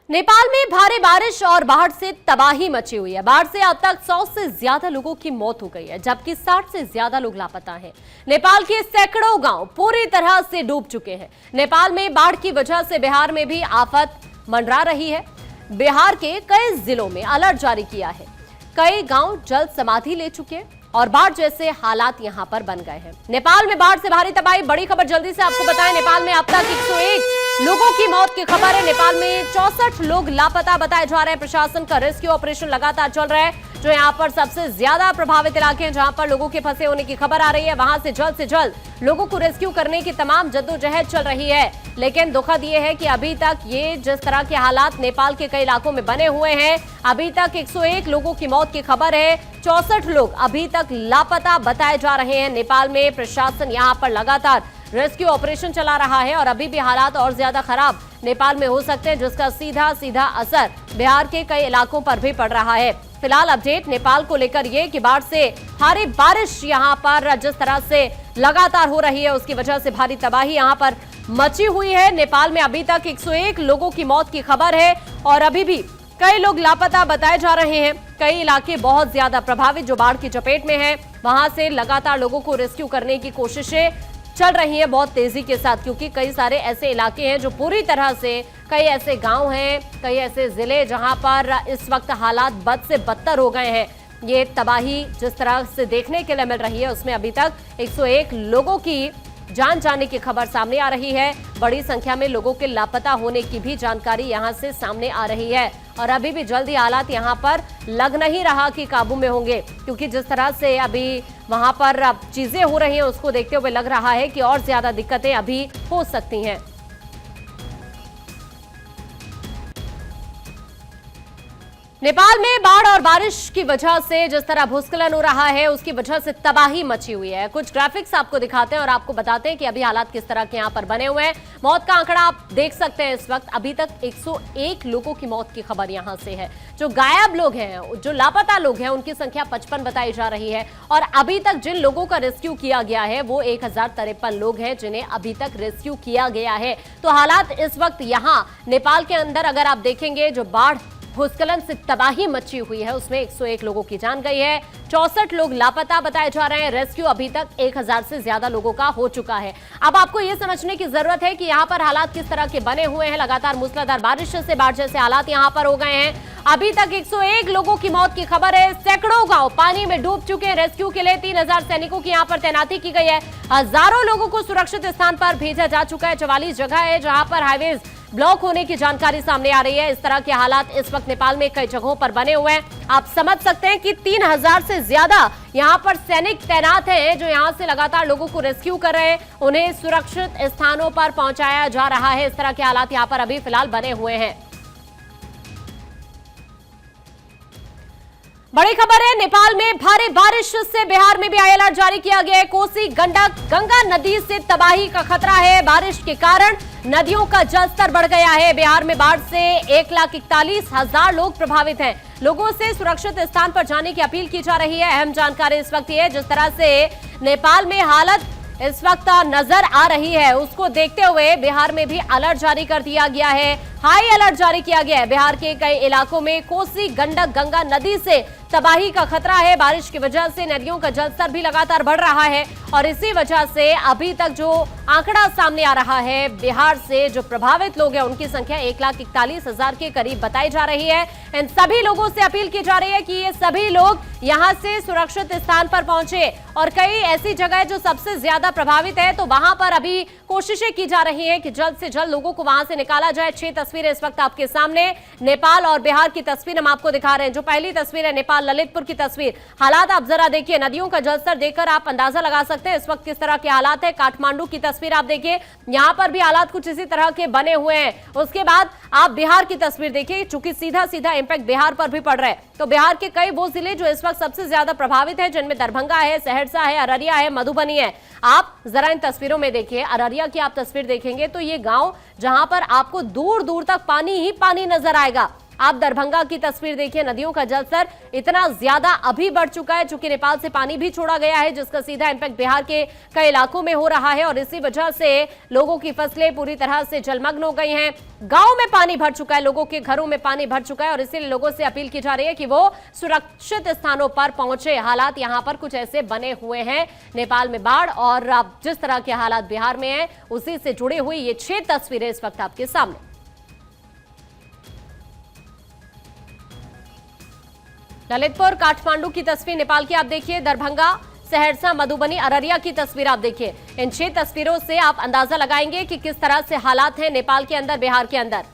नेपाल में भारी बारिश और बाढ़ से तबाही मची हुई है। बाढ़ से अब तक 100 से ज्यादा लोगों की मौत हो गई है, जबकि 60 से ज्यादा लोग लापता हैं। नेपाल के सैकड़ों गांव पूरी तरह से डूब चुके हैं। नेपाल में बाढ़ की वजह से बिहार में भी आफत मंडरा रही है। बिहार के कई जिलों में अलर्ट जारी किया है। कई गांव जल समाधि ले चुके हैं और बाढ़ जैसे हालात यहां पर बन गए हैं। नेपाल में बाढ़ से भारी तबाही। बड़ी खबर जल्दी से आपको बताएं। नेपाल में अब तक 101 लोगों की मौत की खबर है। नेपाल में 64 लोग लापता बताए जा रहे हैं। प्रशासन का रेस्क्यू ऑपरेशन लगातार चल रहा है। जो यहां पर सबसे ज्यादा प्रभावित इलाके हैं, जहां पर लोगों के फंसे होने की खबर आ रही है, वहां से जल्द लोगों को रेस्क्यू करने की तमाम जद्दोजहद चल रही है। लेकिन दुखद ये है कि अभी तक ये जिस तरह के हालात नेपाल के कई इलाकों में बने हुए हैं, अभी तक 101 लोगों की मौत की खबर है। 64 लोग अभी तक लापता बताए जा रहे हैं। नेपाल में प्रशासन यहां पर लगातार रेस्क्यू ऑपरेशन चला रहा है और अभी भी हालात और ज्यादा खराब नेपाल में हो सकते हैं, जिसका सीधा असर बिहार के कई इलाकों पर भी पड़ रहा है। फिलहाल अपडेट नेपाल को लेकर ये कि बाढ़ से भारी बारिश यहां पर जिस तरह से लगातार हो रही है, उसकी वजह से भारी तबाही यहां पर मची हुई है। नेपाल में अभी तक 101 लोगों की मौत की खबर है और अभी भी कई लोग लापता बताए जा रहे हैं। कई इलाके बहुत ज्यादा प्रभावित जो बाढ़ की चपेट में हैं, वहां से लगातार लोगों को रेस्क्यू करने की कोशिशें चल रही है बहुत तेजी के साथ, क्योंकि कई सारे ऐसे इलाके हैं जो पूरी तरह से, कई ऐसे गांव हैं, कई ऐसे जिले जहां पर इस वक्त हालात बद से बदतर हो गए हैं। ये तबाही जिस तरह से देखने के लिए मिल रही है, उसमें अभी तक 101 लोगों की जान जाने की खबर सामने आ रही है। बड़ी संख्या में लोगों के लापता होने की भी जानकारी यहां से सामने आ रही है और अभी भी जल्दी हालात यहां पर लग नहीं रहा कि काबू में होंगे, क्योंकि जिस तरह से अभी वहां पर अब चीजें हो रही हैं, उसको देखते हुए लग रहा है कि और ज्यादा दिक्कतें अभी हो सकती हैं। नेपाल में बाढ़ और बारिश की वजह से जिस तरह भूस्खलन हो रहा है, उसकी वजह से तबाही मची हुई है। कुछ ग्राफिक्स आपको दिखाते हैं और आपको बताते हैं कि अभी हालात किस तरह के यहां पर बने हुए हैं। मौत का आंकड़ा आप देख सकते हैं। इस वक्त अभी तक 101 लोगों की मौत की खबर यहां से है। जो गायब लोग हैं, जो लापता लोग हैं, उनकी संख्या 55 बताई जा रही है और अभी तक जिन लोगों का रेस्क्यू किया गया है वो 1053 लोग हैं, जिन्हें अभी तक रेस्क्यू किया गया है। तो हालात इस वक्त यहां नेपाल के अंदर अगर आप देखेंगे, जो बाढ़ भूस्खलन से तबाही मची हुई है, उसमें 101 लोगों की जान गई है। 64 लोग लापता बताए जा रहे हैं। रेस्क्यू अभी तक 1000 से ज्यादा लोगों का हो चुका है। अब आपको यह समझने की जरूरत है कि यहां पर हालात किस तरह के बने हुए हैं। लगातार मूसलाधार बारिश से बाढ़ जैसे हालात यहां पर हो गए हैं। अभी तक 101 लोगों की मौत की खबर है। सैकड़ों गांव पानी में डूब चुके हैं। रेस्क्यू के लिए 3000 सैनिकों की यहां पर तैनाती की गई है। हजारों लोगों को सुरक्षित स्थान पर भेजा जा चुका है। 44 जगह है जहां पर हाईवेज ब्लॉक होने की जानकारी सामने आ रही है। इस तरह के हालात इस वक्त नेपाल में कई जगहों पर बने हुए हैं। आप समझ सकते हैं कि 3000 से ज्यादा यहां पर सैनिक तैनात हैं, जो यहां से लगातार लोगों को रेस्क्यू कर रहे हैं, उन्हें सुरक्षित स्थानों पर पहुंचाया जा रहा है। इस तरह के हालात यहां पर अभी फिलहाल बने हुए हैं। बड़ी खबर है, नेपाल में भारी बारिश से बिहार में भी हाई अलर्ट जारी किया गया है। कोसी, गंडक, गंगा नदी से तबाही का खतरा है। बारिश के कारण नदियों का जलस्तर बढ़ गया है। बिहार में बाढ़ से 1,41,000 लोग प्रभावित हैं। लोगों से सुरक्षित स्थान पर जाने की अपील की जा रही है। अहम जानकारी इस वक्त ये, जिस तरह से नेपाल में हालत इस वक्त नजर आ रही है, उसको देखते हुए बिहार में भी अलर्ट जारी कर दिया गया है। हाई अलर्ट जारी किया गया है। बिहार के कई इलाकों में कोसी, गंडक, गंगा नदी से तबाही का खतरा है। बारिश की वजह से नदियों का जलस्तर भी लगातार बढ़ रहा है और इसी वजह से अभी तक जो आंकड़ा सामने आ रहा है, बिहार से जो प्रभावित लोग हैं उनकी संख्या 1,41,000 के करीब बताई जा रही है। इन सभी लोगों से अपील की जा रही है कि ये सभी लोग यहां से सुरक्षित स्थान पर पहुंचे और कई ऐसी जगह जो सबसे ज्यादा प्रभावित है, तो वहां पर अभी कोशिशें की जा रही है कि जल्द से जल्द लोगों को वहां से निकाला जाए। 6 तस्वीरें इस वक्त आपके सामने, नेपाल और बिहार की तस्वीर हम आपको दिखा रहे हैं। जो पहली तस्वीर है नेपाल ललितपुर की तस्वीर। हालात आप जरा देखिए, नदियों का जलस्तर देखकर आप अंदाजा लगा सकते हैं इस वक्त किस तरह के हालात है। काठमांडू की तस्वीर आप देखिए, यहां पर भी हालात कुछ इसी तरह के बने हुए हैं। उसके बाद आप बिहार की तस्वीर देखिए, चूंकि सीधा इंपैक्ट बिहार पर भी पड़ रहा है, तो बिहार के कई वो जिले जो इस वक्त सबसे ज्यादा प्रभावित है, जिनमें दरभंगा है, सहरसा है, अररिया है, मधुबनी है। आप जरा इन तस्वीरों में देखिए, अररिया की आप तस्वीर देखेंगे तो ये गांव जहां पर आपको दूर दूर तक पानी ही पानी नजर आएगा। आप दरभंगा की तस्वीर देखिए, नदियों का जलस्तर इतना ज्यादा अभी बढ़ चुका है, चूंकि नेपाल से पानी भी छोड़ा गया है, जिसका सीधा इंपैक्ट बिहार के कई इलाकों में हो रहा है और इसी वजह से लोगों की फसलें पूरी तरह से जलमग्न हो गई हैं। गांव में पानी भर चुका है, लोगों के घरों में पानी भर चुका है और इसीलिए लोगों से अपील की जा रही है कि वो सुरक्षित स्थानों पर पहुंचे। हालात यहां पर कुछ ऐसे बने हुए हैं, नेपाल में बाढ़ और अब जिस तरह के हालात बिहार में हैं, उसी से जुड़ी हुई ये 6 तस्वीरें इस वक्त आपके सामने। ललितपुर, काठमांडू की तस्वीर नेपाल की आप देखिए, दरभंगा, सहरसा, मधुबनी, अररिया की तस्वीर आप देखिए। इन 6 तस्वीरों से आप अंदाजा लगाएंगे कि किस तरह से हालात हैं नेपाल के अंदर, बिहार के अंदर।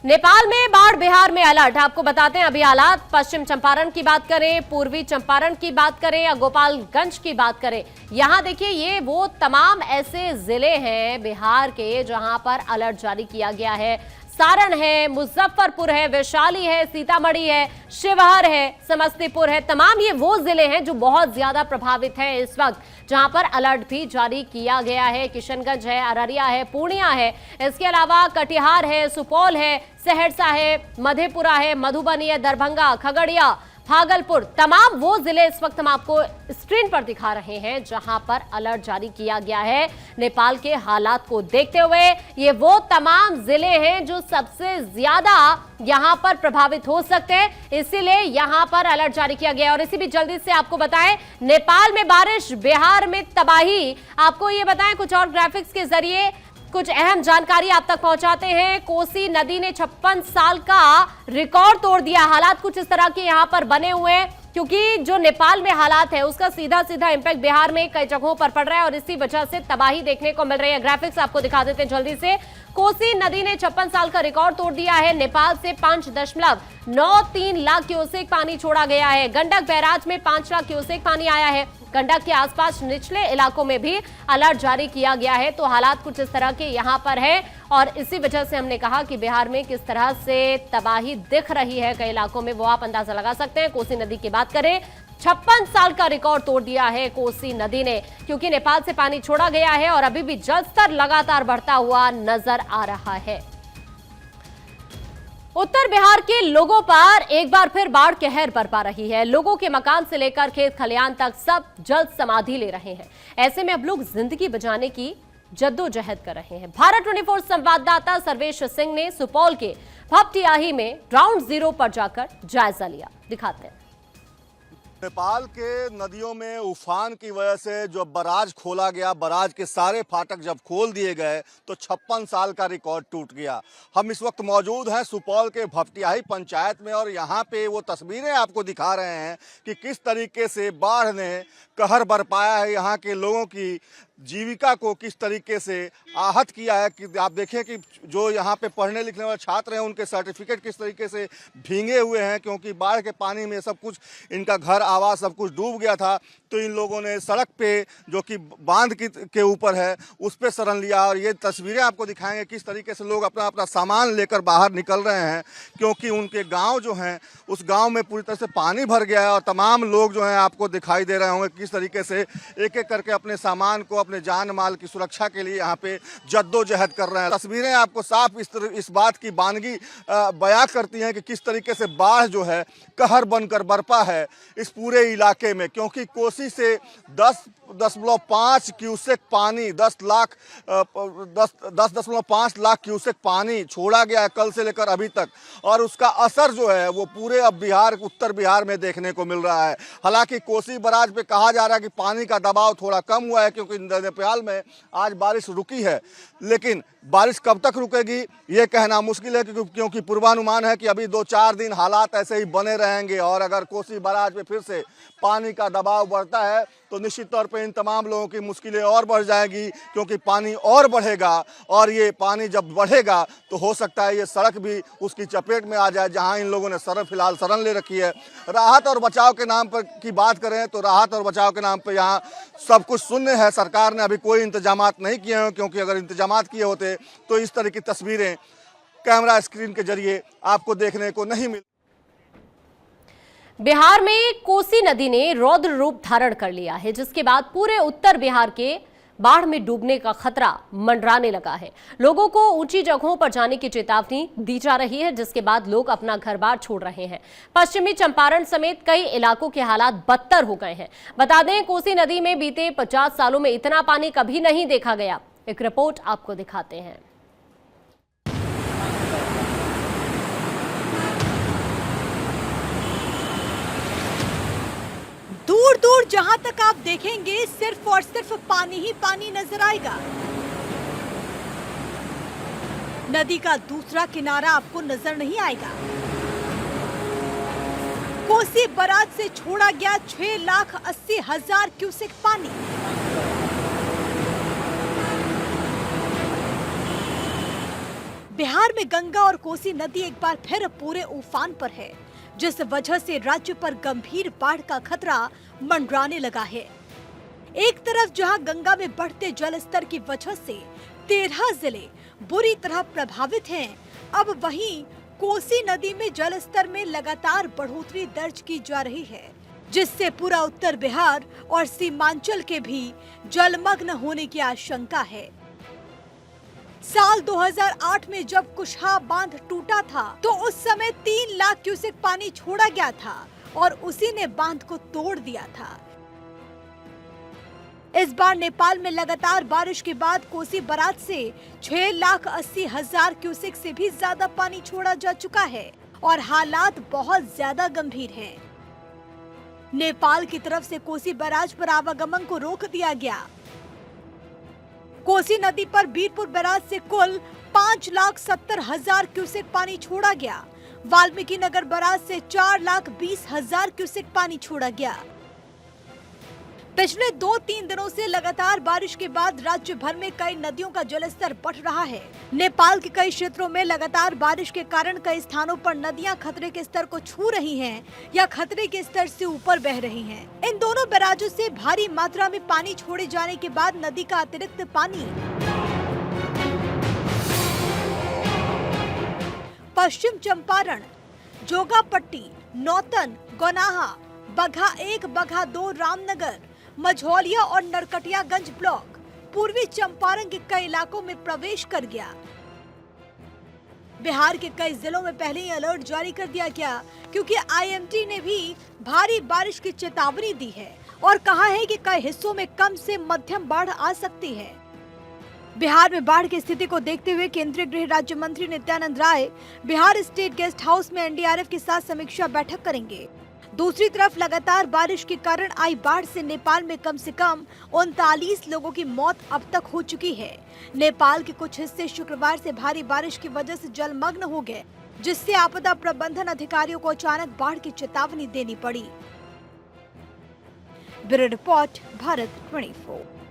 नेपाल में बाढ़, बिहार में अलर्ट। आपको बताते हैं अभी हालात, पश्चिम चंपारण की बात करें, पूर्वी चंपारण की बात करें या गोपालगंज की बात करें, यहां देखिए ये वो तमाम ऐसे जिले हैं बिहार के जहां पर अलर्ट जारी किया गया है। सारण है, मुजफ्फरपुर है, वैशाली है, सीतामढ़ी है, शिवहर है, समस्तीपुर है, तमाम ये वो जिले हैं जो बहुत ज्यादा प्रभावित हैं इस वक्त, जहां पर अलर्ट भी जारी किया गया है। किशनगंज है, अररिया है, पूर्णिया है, इसके अलावा कटिहार है, सुपौल है, सहरसा है, मधेपुरा है, मधुबनी है, दरभंगा, खगड़िया, भागलपुर, तमाम वो जिले इस वक्त हम आपको स्क्रीन पर दिखा रहे हैं जहां पर अलर्ट जारी किया गया है। नेपाल के हालात को देखते हुए ये वो तमाम जिले हैं जो सबसे ज्यादा यहां पर प्रभावित हो सकते हैं, इसीलिए यहां पर अलर्ट जारी किया गया। और इसी भी जल्दी से आपको बताएं, नेपाल में बारिश, बिहार में तबाही, आपको ये बताएं कुछ और ग्राफिक्स के जरिए कुछ अहम जानकारी आप तक पहुंचाते हैं। कोसी नदी ने 56 साल का रिकॉर्ड तोड़ दिया। हालात कुछ इस तरह के यहां पर बने हुए हैं, क्योंकि जो नेपाल में हालात है उसका सीधा सीधा इंपैक्ट बिहार में कई जगहों पर पड़ रहा है और इसी वजह से तबाही देखने को मिल रही है। ग्राफिक्स आपको दिखा देते हैं जल्दी से। कोसी नदी ने 56 साल का रिकॉर्ड तोड़ दिया है। नेपाल से 5.93 लाख क्यूसेक पानी छोड़ा गया है। गंडक बैराज में 5 लाख क्यूसेक पानी आया है। गंडक के आसपास निचले इलाकों में भी अलर्ट जारी किया गया है। तो हालात कुछ इस तरह के यहां पर है और इसी वजह से हमने कहा कि बिहार में किस तरह से तबाही दिख रही है कई इलाकों में, वो आप अंदाजा लगा सकते हैं। कोसी नदी की बात करें, 56 साल का रिकॉर्ड तोड़ दिया है कोसी नदी ने, क्योंकि नेपाल से पानी छोड़ा गया है और अभी भी जलस्तर लगातार बढ़ता हुआ नजर आ रहा है। उत्तर बिहार के लोगों पर एक बार फिर बाढ़ कहर बरपा रही है। लोगों के मकान से लेकर खेत खलियान तक सब जल समाधि ले रहे हैं। ऐसे में अब लोग जिंदगी बचाने की जद्दोजहद कर रहे हैं। भारत 24 संवाददाता सर्वेश सिंह ने सुपौल के भपटियाही में ग्राउंड जीरो पर जाकर जायजा लिया, दिखाते हैं। नेपाल के नदियों में उफान की वजह से जो बराज खोला गया, बराज के सारे फाटक जब खोल दिए गए तो 56 साल का रिकॉर्ड टूट गया। हम इस वक्त मौजूद हैं सुपौल के भपटियाही पंचायत में और यहाँ पे वो तस्वीरें आपको दिखा रहे हैं कि किस तरीके से बाढ़ ने कहर बरपाया है, यहाँ के लोगों की जीविका को किस तरीके से आहत किया है। कि आप देखें कि जो यहाँ पे पढ़ने लिखने वाले छात्र हैं उनके सर्टिफिकेट किस तरीके से भींगे हुए हैं, क्योंकि बाढ़ के पानी में सब कुछ, इनका घर आवास सब कुछ डूब गया था। तो इन लोगों ने सड़क पे जो कि बांध के ऊपर है उस पर शरण लिया और ये तस्वीरें आपको दिखाएंगे किस तरीके से लोग अपना अपना सामान लेकर बाहर निकल रहे हैं, क्योंकि उनके गाँव जो हैं उस गाँव में पूरी तरह से पानी भर गया है और तमाम लोग जो हैं आपको दिखाई दे रहे होंगे किस तरीके से एक एक करके अपने सामान को, अपने जान माल की सुरक्षा के लिए यहाँ पे जद्दोजहद कर रहे हैं। तस्वीरें आपको साफ इस बात की बानगी बयां करती हैं कि किस तरीके से बाढ़ जो है कहर बनकर बरपा है इस पूरे इलाके में, क्योंकि कोसी से 10.5 क्यूसेक पानी 10.5 लाख क्यूसेक पानी छोड़ा गया है कल से लेकर अभी तक, और उसका असर जो है वो पूरे अब उत्तर बिहार में देखने को मिल रहा है। हालांकि कोसी बराज पे कहा जा रहा है कि पानी का दबाव थोड़ा कम हुआ है क्योंकि नेपाल में आज बारिश रुकी है, लेकिन बारिश कब तक रुकेगी ये कहना मुश्किल है, क्योंकि पूर्वानुमान है कि अभी 2-4 दिन हालात ऐसे ही बने रहेंगे और अगर कोसी बराज पे फिर से पानी का दबाव बढ़ता है तो निश्चित तौर पे इन तमाम लोगों की मुश्किलें और बढ़ जाएगी, क्योंकि पानी और बढ़ेगा और ये पानी जब बढ़ेगा तो हो सकता है ये सड़क भी उसकी चपेट में आ जाए जहां इन लोगों ने फिलहाल शरण ले रखी है। राहत और बचाव के नाम पर की बात करें तो राहत और बचाव के नाम पर यहाँ सब कुछ शून्य है। सरकार ने अभी कोई इंतजामात नहीं किए हैं, क्योंकि अगर इंतजामात किए होते तो इस तरह की तस्वीरें कैमरा स्क्रीन के जरिए आपको देखने को नहीं मिल। बिहार में कोसी नदी ने रौद्र रूप धारण कर लिया है, जिसके बाद पूरे उत्तर बिहार के बाढ़ में डूबने का खतरा मंडराने लगा है। लोगों को ऊंची जगहों पर जाने की चेतावनी दी जा रही है, जिसके बाद लोग अपना घर बार छोड़ रहे हैं। पश्चिमी चंपारण समेत कई इलाकों के हालात बदतर हो गए हैं। बता दें, कोसी नदी में बीते 50 सालों में इतना पानी कभी नहीं देखा गया। एक रिपोर्ट आपको दिखाते हैं। दूर दूर जहां तक आप देखेंगे सिर्फ और सिर्फ पानी ही पानी नजर आएगा। नदी का दूसरा किनारा आपको नजर नहीं आएगा। कोसी बराज से छोड़ा गया 6,80,000 क्यूसेक पानी। बिहार में गंगा और कोसी नदी एक बार फिर पूरे उफान पर है, जिस वजह से राज्य पर गंभीर बाढ़ का खतरा मंडराने लगा है। एक तरफ जहां गंगा में बढ़ते जल स्तर की वजह से 13 जिले बुरी तरह प्रभावित हैं, अब वहीं कोसी नदी में जल स्तर में लगातार बढ़ोतरी दर्ज की जा रही है, जिससे पूरा उत्तर बिहार और सीमांचल के भी जलमग्न होने की आशंका है। साल 2008 में जब कुशहा बांध टूटा था तो उस समय 3 लाख क्यूसेक पानी छोड़ा गया था और उसी ने बांध को तोड़ दिया था। इस बार नेपाल में लगातार बारिश के बाद कोसी बराज से 6,80,000 क्यूसेक से भी ज्यादा पानी छोड़ा जा चुका है और हालात बहुत ज्यादा गंभीर हैं। नेपाल की तरफ से कोसी बराज पर आवागमन को रोक दिया गया। कोसी नदी पर बीरपुर बैराज से कुल 5,70,000 क्यूसेक पानी छोड़ा गया। वाल्मीकि नगर बैराज से 4,20,000 क्यूसेक पानी छोड़ा गया। पिछले 2-3 दिनों से लगातार बारिश के बाद राज्य भर में कई नदियों का जलस्तर बढ़ रहा है। नेपाल के कई क्षेत्रों में लगातार बारिश के कारण कई स्थानों पर नदियां खतरे के स्तर को छू रही हैं या खतरे के स्तर से ऊपर बह रही हैं। इन दोनों बैराजों से भारी मात्रा में पानी छोड़े जाने के बाद नदी का अतिरिक्त पानी पश्चिम चंपारण, जोगापट्टी, नौतन, गौनाहा, बगहा 1, बगहा 2, रामनगर, मझौलिया और नरकटियागंज ब्लॉक पूर्वी चंपारण के कई इलाकों में प्रवेश कर गया। बिहार के कई जिलों में पहले ही अलर्ट जारी कर दिया गया, क्योंकि आईएमडी ने भी भारी बारिश की चेतावनी दी है और कहा है कि कई हिस्सों में कम से मध्यम बाढ़ आ सकती है। बिहार में बाढ़ की स्थिति को देखते हुए केंद्रीय गृह राज्य मंत्री Nityanand Rai Bihar state guest house में एनडीआरएफ के साथ समीक्षा बैठक करेंगे। दूसरी तरफ लगातार बारिश के कारण आई बाढ़ से नेपाल में कम से कम 39 लोगों की मौत अब तक हो चुकी है। नेपाल के कुछ हिस्से शुक्रवार से भारी बारिश की वजह से जलमग्न हो गए, जिससे आपदा प्रबंधन अधिकारियों को अचानक बाढ़ की चेतावनी देनी पड़ी। Bureau report, Bharat 24।